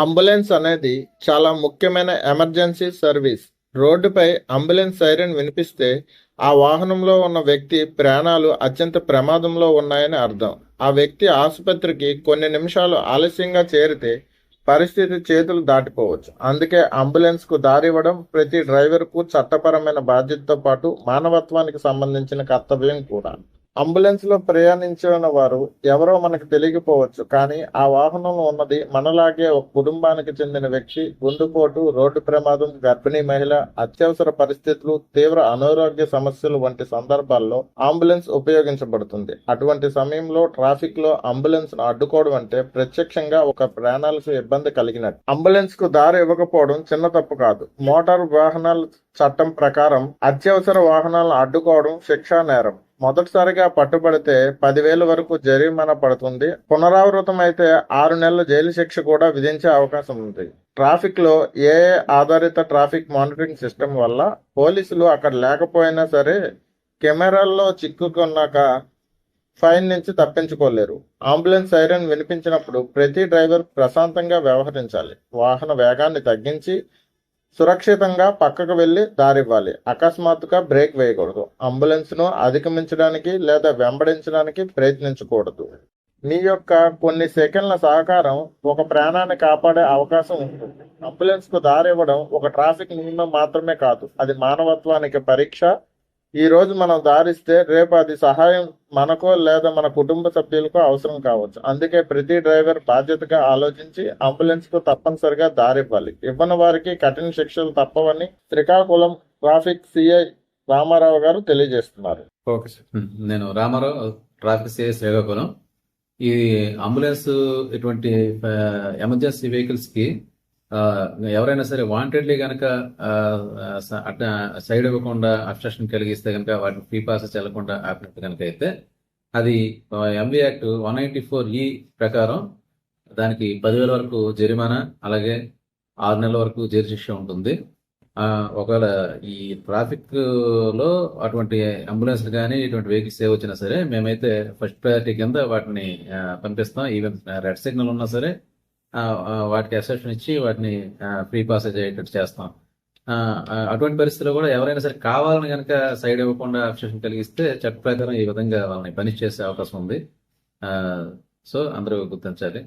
Ambulance అనేది చాలా ముఖ్యమైన ఎమర్జెన్సీ సర్వీస్. రోడ్డుపై అంబులెన్స్ సైరన్ వినిపిస్తే ఆ వాహనంలో ఉన్న వ్యక్తి ప్రాణాలు అత్యంత ప్రమాదంలో ఉన్నాయని అర్థం. ఆ వ్యక్తి ఆసుపత్రికి కొన్ని నిమిషాలు ఆలస్యంగా చేరితే పరిస్థితి చేతులు దాటిపోవచ్చు. అందుకే అంబులెన్స్కు దారివ్వడం ప్రతి డ్రైవర్కు చట్టపరమైన బాధ్యతతో పాటు మానవత్వానికి సంబంధించిన కర్తవ్యం కూడా. అంబులెన్స్లో ప్రయాణించిన వారు ఎవరో మనకు తెలియకపోవచ్చు, కానీ ఆ వాహనంలో ఉన్నది మనలాగే ఒక కుటుంబానికి చెందిన వ్యక్తి. గుండెపోటు, రోడ్డు ప్రమాదం, గర్భిణీ మహిళ, అత్యవసర పరిస్థితులు, తీవ్ర అనారోగ్య సమస్యలు వంటి సందర్భాల్లో అంబులెన్స్ ఉపయోగించబడుతుంది. అటువంటి సమయంలో ట్రాఫిక్ లో అంబులెన్స్ ను అడ్డుకోవడం అంటే ప్రత్యక్షంగా ఒక ప్రాణాలకు ఇబ్బంది కలిగినట్టు. అంబులెన్స్ కు దారి ఇవ్వకపోవడం చిన్న తప్పు కాదు. మోటారు వాహనాల చట్టం ప్రకారం అత్యవసర వాహనాలను అడ్డుకోవడం శిక్షా నేరం. మొదటిసారిగా పట్టుబడితే 10,000 వరకు జరిమానా పడుతుంది. పునరావృతం అయితే 6 నెలల జైలు శిక్ష కూడా విధించే అవకాశం ఉంది. ట్రాఫిక్ లో ఏఏ ఆధారిత ట్రాఫిక్ మానిటరింగ్ సిస్టమ్ వల్ల పోలీసులు అక్కడ లేకపోయినా సరే కెమెరాల్లో చిక్కుకున్నాక ఫైన్ నుంచి తప్పించుకోలేరు. అంబులెన్స్ సైరన్ వినిపించినప్పుడు ప్రతి డ్రైవర్ ప్రశాంతంగా వ్యవహరించాలి. వాహన వేగాన్ని తగ్గించి సురక్షితంగా పక్కకు వెళ్లి దారివ్వాలి. అకస్మాత్తుగా బ్రేక్ వేయకూడదు. అంబులెన్స్ ను అధిగమించడానికి లేదా వెంబడించడానికి ప్రయత్నించకూడదు. మీ యొక్క కొన్ని సెకండ్ల సహకారం ఒక ప్రాణాన్ని కాపాడే అవకాశం ఉంటుంది. అంబులెన్స్ కు దారివ్వడం ఒక ట్రాఫిక్ నియమం మాత్రమే కాదు, అది మానవత్వానికి పరీక్ష. ఈ రోజు మనం దారిస్తే రేపు అది సహాయం మనకో లేదా మన కుటుంబ సభ్యులకో అవసరం కావచ్చు. అందుకే ప్రతి డ్రైవర్ బాధ్యతగా ఆలోచించి అంబులెన్స్ కు తప్పనిసరిగా దారివ్వాలి. ఇవ్వని వారికి కఠిన శిక్షలు తప్పవని శ్రీకాకుళం ట్రాఫిక్ సిఐ రామారావు గారు తెలియజేస్తున్నారు. Okay sir. నేను రామారావు, ట్రాఫిక్ సిఐ శ్రీకాకుళం. ఈ అంబులెన్స్ ఇటువంటి ఎమర్జెన్సీ వెహికల్స్ కి ఎవరైనా సరే వాంటెడ్లీ కనుక సైడ్ ఇవ్వకుండా అబ్స్ట్రక్షన్ కలిగిస్తే కనుక వాటిని ఫ్రీ పాసెస్ వెళ్లకుండా ఆపినట్టు కనుక అయితే అది ఎంవి యాక్ట్ 194E ప్రకారం దానికి 10,000 వరకు జరిమానా, అలాగే 6 నెలల వరకు జైలు శిక్ష ఉంటుంది. ఒకవేళ ఈ ట్రాఫిక్ లో అటువంటి అంబులెన్స్ కానీ ఇటువంటి వెహికల్స్ ఏ వచ్చినా సరే మేమైతే ఫస్ట్ ప్రయారిటీ కింద వాటిని పంపిస్తాం. ఈవెన్ రెడ్ సిగ్నల్ ఉన్నా సరే వాటికి ఎక్సెప్షన్ ఇచ్చి వాటిని ఫ్రీ పాసేజ్ అయ్యేటట్టు చేస్తాం. అటువంటి పరిస్థితుల్లో కూడా ఎవరైనా సరే కావాలని కనుక సైడ్ ఇవ్వకుండా అబ్స్ట్రక్షన్ కలిగిస్తే చట్ట ప్రకారం ఈ విధంగా వాళ్ళని పనిష్ చేసే అవకాశం ఉంది. సో అందరూ గుర్తించాలి.